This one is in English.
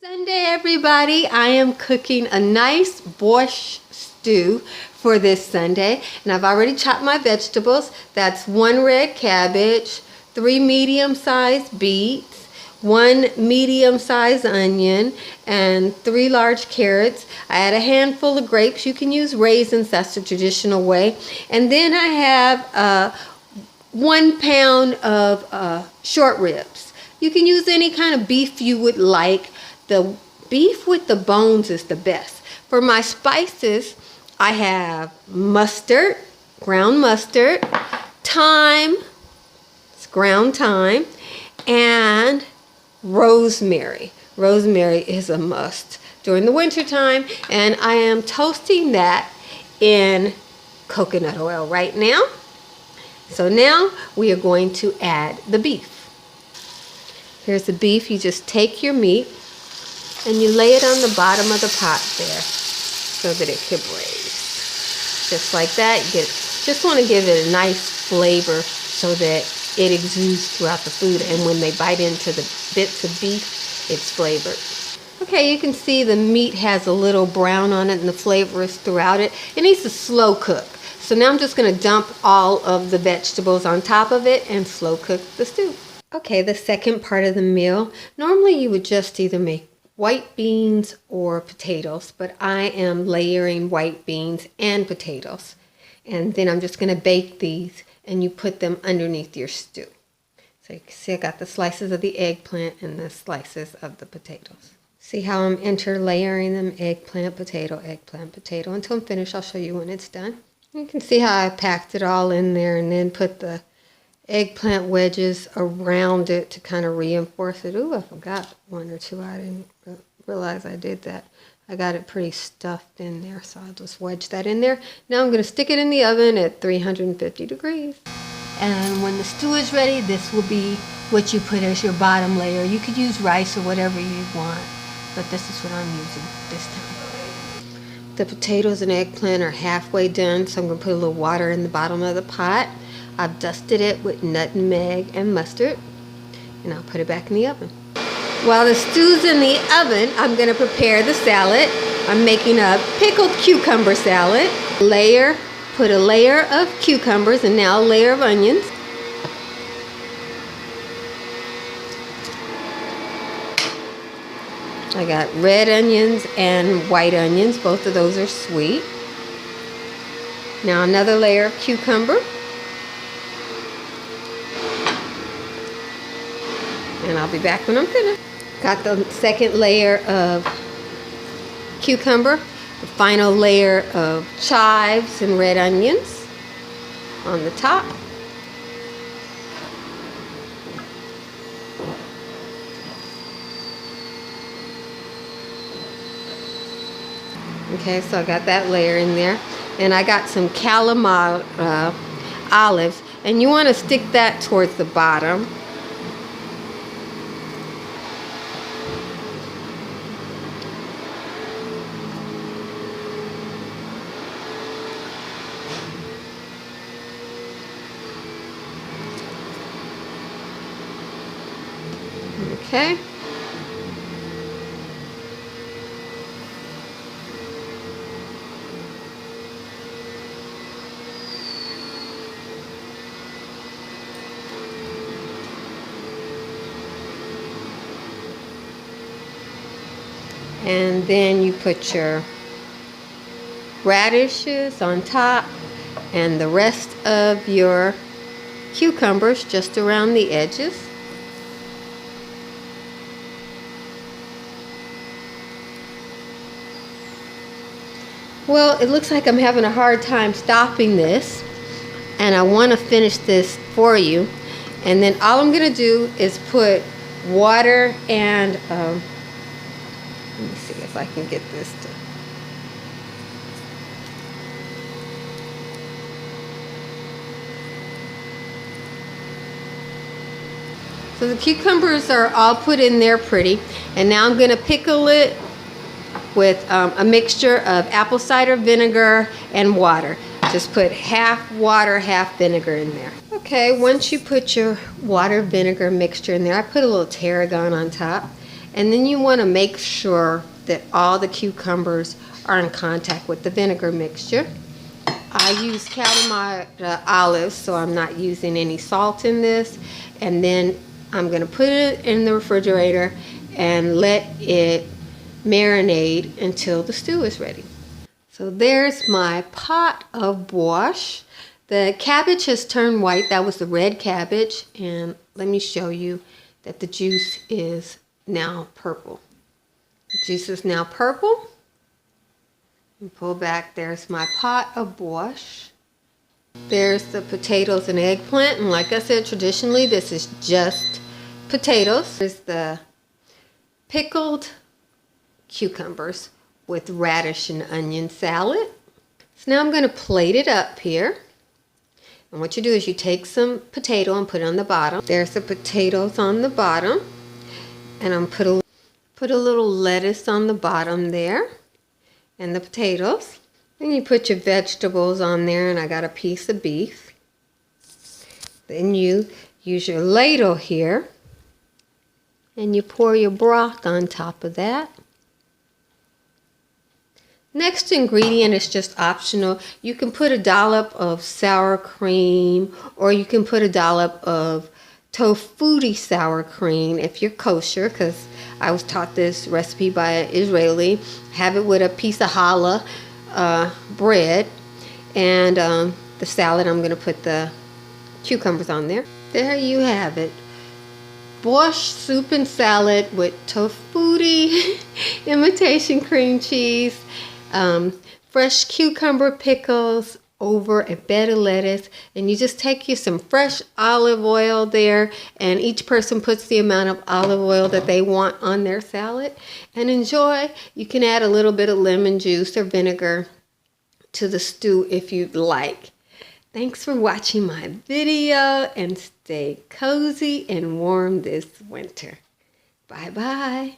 Sunday, everybody. I am cooking a nice borscht stew for this Sunday, and I've already chopped my vegetables. That's 1 red cabbage, 3 medium-sized beets, 1 medium-sized onion, and 3 large carrots. I add a handful of grapes. You can use raisins, that's the traditional way. And then I have 1 pound of short ribs. You can use any kind of beef you would like. The beef with the bones is the best. For my spices, I have mustard, ground mustard, thyme, it's ground thyme, and rosemary. Rosemary is a must during the winter time, and I am toasting that in coconut oil right now. So now we are going to add the beef. Here's the beef. You just take your meat and you lay it on the bottom of the pot there so that it can braise. Just like that. Just want to give it a nice flavor so that it exudes throughout the food, and when they bite into the bits of beef, it's flavored. Okay, you can see the meat has a little brown on it and the flavor is throughout it. It needs to slow cook. So now I'm just going to dump all of the vegetables on top of it and slow cook the stew. Okay, the second part of the meal. Normally you would just either make white beans or potatoes, but I am layering white beans and potatoes. And then I'm just going to bake these, and you put them underneath your stew. So you can see I got the slices of the eggplant and the slices of the potatoes. See how I'm interlayering them? Eggplant, potato, until I'm finished. I'll show you when it's done. You can see how I packed it all in there and then put the eggplant wedges around it to kind of reinforce it. Ooh, I forgot 1 or 2. I didn't realize I did that. I got it pretty stuffed in there, so I'll just wedge that in there. Now I'm going to stick it in the oven at 350 degrees. And when the stew is ready, this will be what you put as your bottom layer. You could use rice or whatever you want, but this is what I'm using this time. The potatoes and eggplant are halfway done, so I'm going to put a little water in the bottom of the pot. I've dusted it with nutmeg and mustard, and I'll put it back in the oven. While the stew's in the oven, I'm going to prepare the salad. I'm making a pickled cucumber salad. Put a layer of cucumbers and now a layer of onions. I got red onions and white onions. Both of those are sweet. Now another layer of cucumber. And I'll be back when I'm finished. Got the second layer of cucumber, the final layer of chives and red onions on the top. Okay, so I got that layer in there. And I got some challah olives, and you want to stick that towards the bottom. Okay. And then you put your radishes on top and the rest of your cucumbers just around the edges. Well, it looks like I'm having a hard time stopping this, and I want to finish this for you. And then all I'm going to do is put water and, let me see if I can get this to. So the cucumbers are all put in there pretty, and now I'm going to pickle it with a mixture of apple cider vinegar and water. Just put half water, half vinegar in there. Okay, once you put your water vinegar mixture in there, I put a little tarragon on top, And then you want to make sure that all the cucumbers are in contact with the vinegar mixture. I use caramelized olives, so I'm not using any salt in this. And then I'm going to put it in the refrigerator and let it marinate until the stew is ready. So there's my pot of borscht. The cabbage has turned white. That was the red cabbage. And let me show you that the juice is now purple. The juice is now purple. And pull back. There's my pot of borscht. There's the potatoes and eggplant. And like I said, traditionally, this is just potatoes. There's the pickled cucumbers with radish and onion salad. So now I'm going to plate it up here. And what you do is you take some potato and put it on the bottom. There's the potatoes on the bottom. And I'm put a little lettuce on the bottom there. And the potatoes. Then you put your vegetables on there, and I got a piece of beef. Then you use your ladle here. And you pour your broth on top of that. Next ingredient is just optional. You can put a dollop of sour cream, or you can put a dollop of tofuti sour cream if you're kosher, because I was taught this recipe by an Israeli. Have it with a piece of challah bread, and the salad. I'm going to put the cucumbers on there. There you have it. Borscht soup and salad with tofuti, imitation cream cheese, fresh cucumber pickles over a bed of lettuce, and you just take you some fresh olive oil there, and each person puts the amount of olive oil that they want on their salad, and enjoy. You can add a little bit of lemon juice or vinegar to the stew if you'd like. Thanks for watching my video, and stay cozy and warm this winter. Bye-bye.